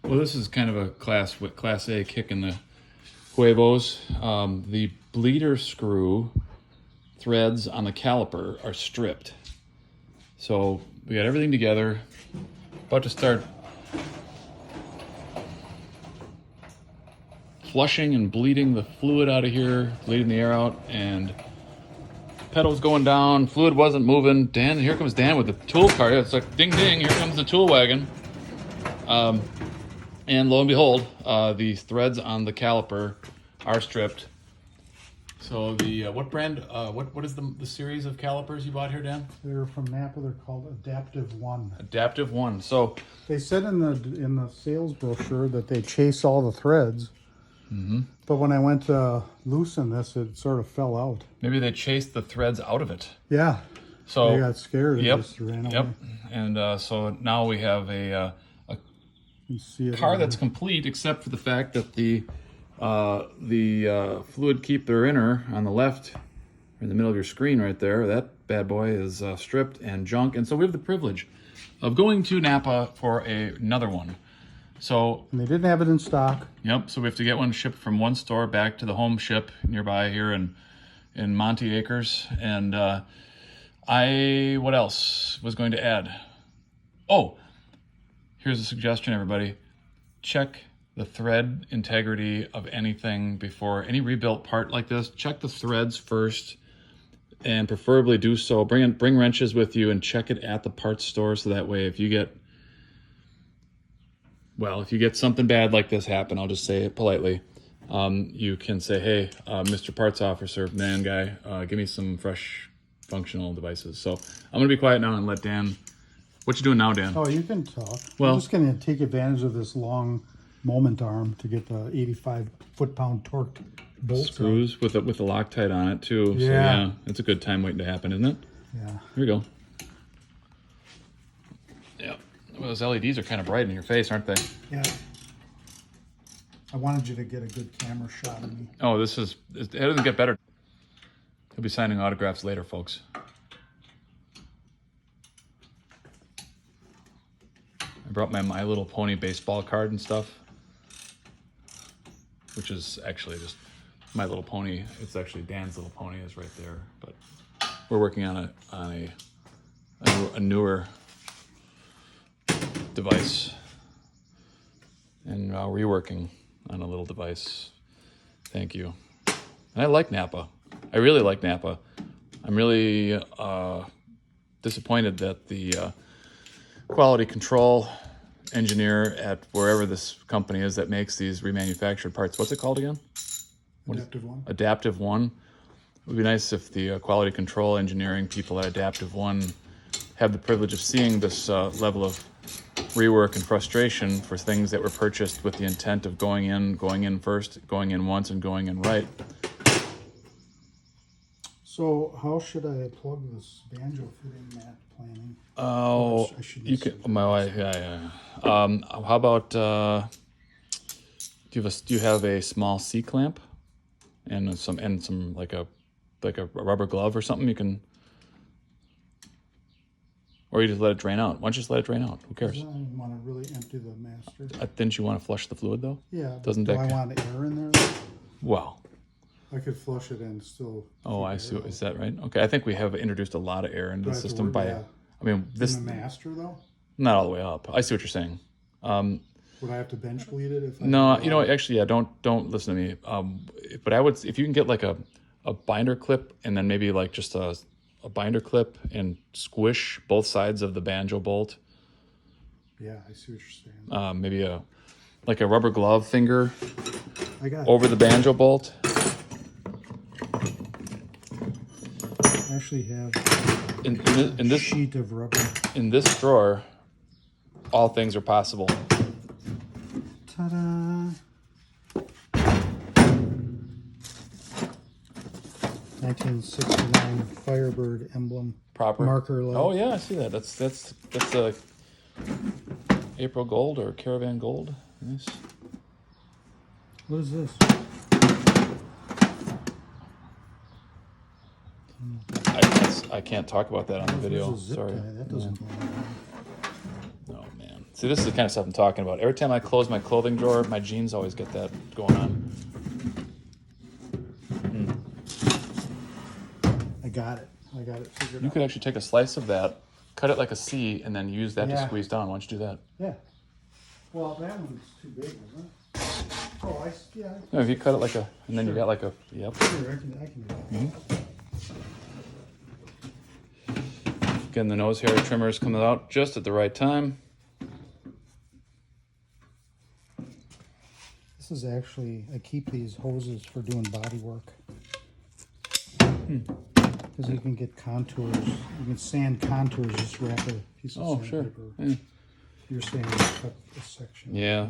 Well, this is kind of a class A kick in the huevos. The bleeder screw threads on the caliper are stripped. So we got everything together, about to start flushing and bleeding the fluid out of here, bleeding the air out, and pedals going down, fluid wasn't moving. Dan, here comes Dan with the tool cart. It's like ding ding, here comes the tool wagon. And lo and behold, the threads on the caliper are stripped. So the what brand? What is the series of calipers you bought here, Dan? They're from NAPA. They're called Adaptive One. Adaptive One. So they said in the sales brochure that they chase all the threads. Mm-hmm. But when I went to loosen this, it sort of fell out. Maybe they chased the threads out of it. Yeah. So they got scared and just ran away. Yep. And so now we have a car that's complete, except for the fact that the fluid keeper inner on the left, in the middle of your screen right there, that bad boy is stripped and junk. And so we have the privilege of going to NAPA for another one. So and they didn't have it in stock. Yep. So we have to get one shipped from one store back to the home ship nearby here in Monte Acres. And what else was going to add? Oh, here's a suggestion, everybody. Check the thread integrity of anything before any rebuilt part like this. Check the threads first, and preferably do so. Bring wrenches with you and check it at the parts store, so that way if you get something bad like this happen, I'll just say it politely, you can say, hey, Mr. Parts Officer, man guy, give me some fresh functional devices. So I'm going to be quiet now and let Dan... What you doing now, Dan? Oh, you can talk. Well, I'm just going to take advantage of this long moment arm to get the 85 foot-pound torqued bolt screws with the Loctite on it too. Yeah. So yeah, it's a good time waiting to happen, isn't it? Yeah. Here we go. Yeah. Well, those LEDs are kind of bright in your face, aren't they? Yeah. I wanted you to get a good camera shot of me. Oh, it doesn't get better. He'll be signing autographs later, folks. I brought my My Little Pony baseball card and stuff, which is actually just My Little Pony. It's actually Dan's Little Pony is right there, but we're working on a newer device, and reworking on a little device. Thank you. And I like NAPA. I really like NAPA. I'm really disappointed that the quality control engineer at wherever this company is that makes these remanufactured parts. What's it called again? Adaptive One. Adaptive One. It would be nice if the quality control engineering people at Adaptive One have the privilege of seeing this level of rework and frustration for things that were purchased with the intent of going in first, going in once, and going in right. So how should I plug this banjo fit in that planning? Oh, you can. My wife, yeah. How about do you have a small C clamp and some like a rubber glove or something you can, or you just let it drain out? Why don't you just let it drain out? Who cares? I want to really empty the master. Didn't you want to flush the fluid though? Yeah. Doesn't do that? I want air in there? Well. I could flush it and still. Oh, I see. Is that right? Okay, I think we have introduced a lot of air into the system by. That? I mean, this. In the master though. Not all the way up. I see what you're saying. Would I have to bench bleed it if? No, you know, actually, yeah. Don't listen to me. But I would, if you can get like a binder clip and then maybe like just a binder clip and squish both sides of the banjo bolt. Yeah, I see what you're saying. Maybe a rubber glove finger I got over the banjo bolt. I actually have In this sheet of rubber. In this drawer, all things are possible. Ta-da! 1969 Firebird emblem. Proper marker light. Oh yeah, I see that. That's a April Gold or Caravan Gold. Nice. What is this? I can't talk about that on the video. There's a zip Sorry. tie. That doesn't go on. Oh man, See, this is the kind of stuff I'm talking about. Every time I close my clothing drawer, my jeans always get that going on. I got it figured You out. could actually take a slice of that, cut it like a C, and then use that to Yeah. squeeze down. Why don't you do that? Yeah. Well, that one's too big, wasn't it? Oh, yeah. No, if you cut it like a, and then you got like a, yep. Sure, I can do that. Again, the nose hair trimmer is coming out just at the right time. This is actually, I keep these hoses for doing body work. Because you can get contours, you can sand contours, just wrap a piece of Oh, sure. sandpaper. Yeah. You're saying you cut this section. Yeah.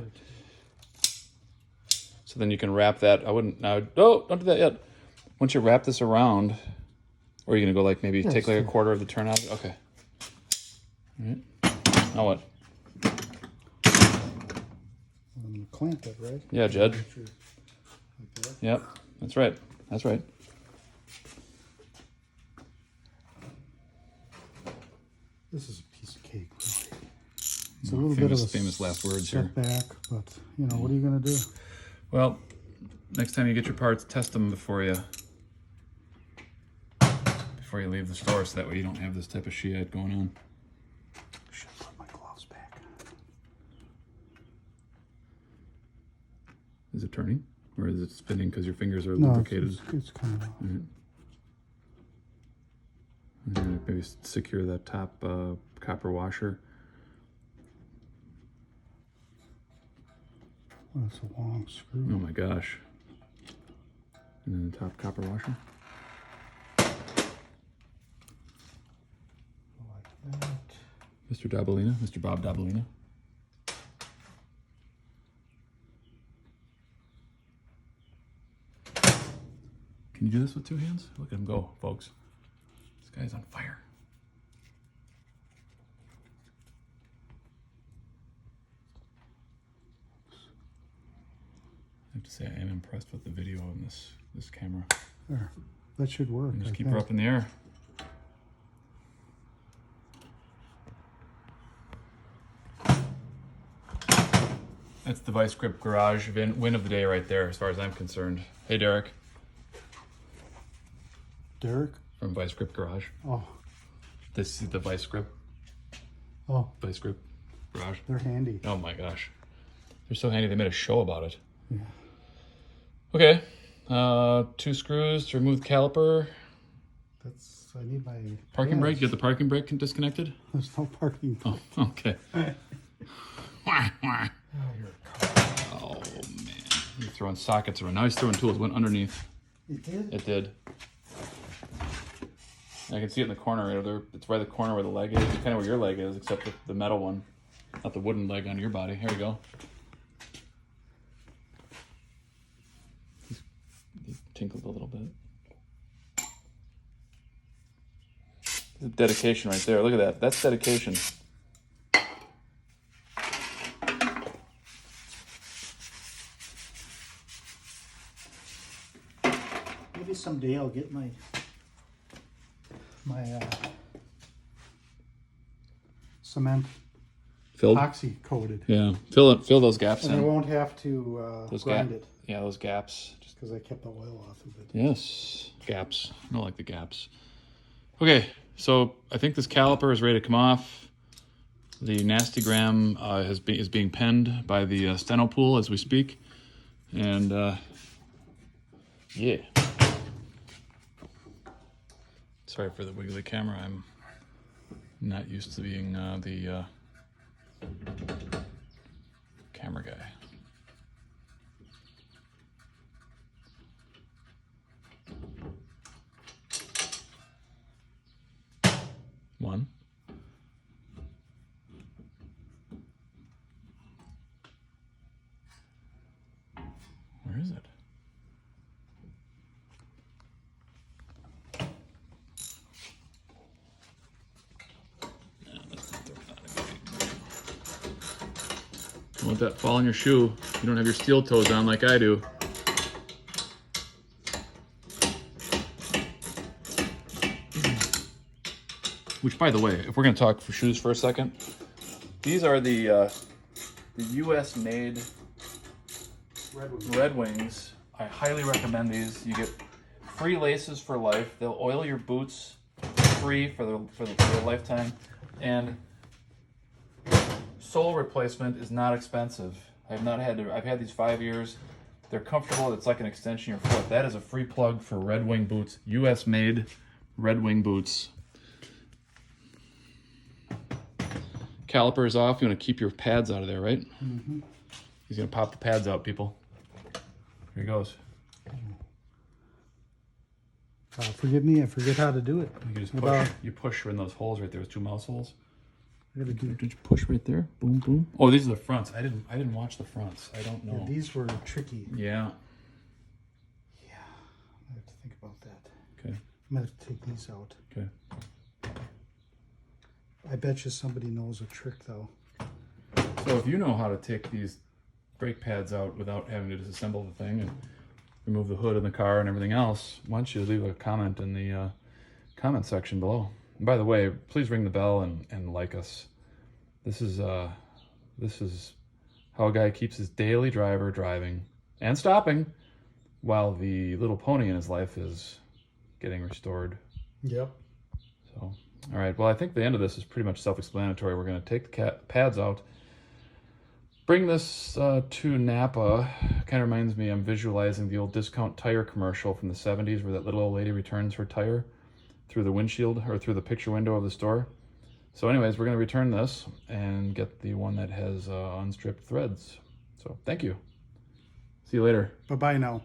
So then you can wrap that. I wouldn't, now, oh, don't do that yet. Once you wrap this around, or you're going to go like maybe take like a quarter of the turn out? Okay. All right. Now what? Clamp it, right? Yeah, Jed. Like that. Yep, that's right. That's right. This is a piece of cake, really. It's a little bit of a famous last words here. setback, but you know, what are you going to do? Well, next time you get your parts, test them before you leave the store, so that way you don't have this type of shiite going on. Should put my gloves back. Is it turning, or is it spinning because your fingers are No, lubricated? it's coming out. Right. And then maybe secure that top copper washer. Oh, it's a long screw. Oh my gosh. And then the top copper washer. Like that. Mr. Dabalina, Mr. Bob Dabalina. Can you do this with two hands? Look at him go, folks. This guy's on fire. I have to say, I am impressed with the video on this camera. There. That should work. And just I keep think. her up in the air. That's the Vice Grip Garage win of the day right there, as far as I'm concerned. Hey, Derek. Derek? From Vice Grip Garage. Oh. This is the Vice Grip. Oh. Vice Grip Garage. They're handy. Oh my gosh. They're so handy, they made a show about it. Yeah. Okay. 2 screws to remove the caliper. I need my Parking brake? Get the parking brake disconnected? There's no parking. Oh, okay. Oh, Oh man. You're throwing sockets around. Now he's throwing tools. Went underneath. It did? It did. I can see it in the corner right there. It's right at the corner where the leg is. It's kind of where your leg is, except the metal one. Not the wooden leg on your body. Here we go. He tinkled a little bit. Dedication right there. Look at that. That's dedication. Maybe someday I'll get my cement Filled? epoxy coated. Yeah. Fill those gaps And I in. won't have to grind it Yeah, those gaps. just because I kept the oil off of it. Yes. Gaps. I don't like the gaps. Okay, so I think this caliper is ready to come off. The Nastygram is being penned by the steno pool as we speak. And yeah. Sorry for the wiggly camera. I'm not used to being the camera guy. One. Where is it? Don't let that fall on your shoe. You don't have your steel toes on like I do. Which, by the way, if we're going to talk for shoes for a second, These are the U.S. made Red Wings. I highly recommend these. You get free laces for life. They'll oil your boots free for the lifetime, and sole replacement is not expensive. I've had these 5 years. They're comfortable. It's like an extension of your foot. That is a free plug for Red Wing boots. U.S. made Red Wing boots. Calipers off. You want to keep your pads out of there, right? Mm-hmm. He's going to pop the pads out, people. Here he goes. Forgive me, I forget how to do it. You just push. You push in those holes right there. There's 2 mouse holes. Did you push right there? Boom, boom. Oh, these are the fronts. I didn't watch the fronts. I don't know. Yeah, these were tricky. Yeah. Yeah, I have to think about that. Okay. I'm gonna have to take these out. Okay. I bet you somebody knows a trick though. So if you know how to take these brake pads out without having to disassemble the thing and remove the hood in the car and everything else, why don't you leave a comment in the comment section below. And by the way, please ring the bell and like us. This is how a guy keeps his daily driver driving and stopping while the little pony in his life is getting restored. Yep. So, all right. Well, I think the end of this is pretty much self-explanatory. We're going to take the pads out, bring this to NAPA. Kind of reminds me, I'm visualizing the old discount tire commercial from the 70s where that little old lady returns her tire through the windshield or through the picture window of the store. So anyways, we're going to return this and get the one that has unstripped threads. So thank you. See you later. Bye-bye now.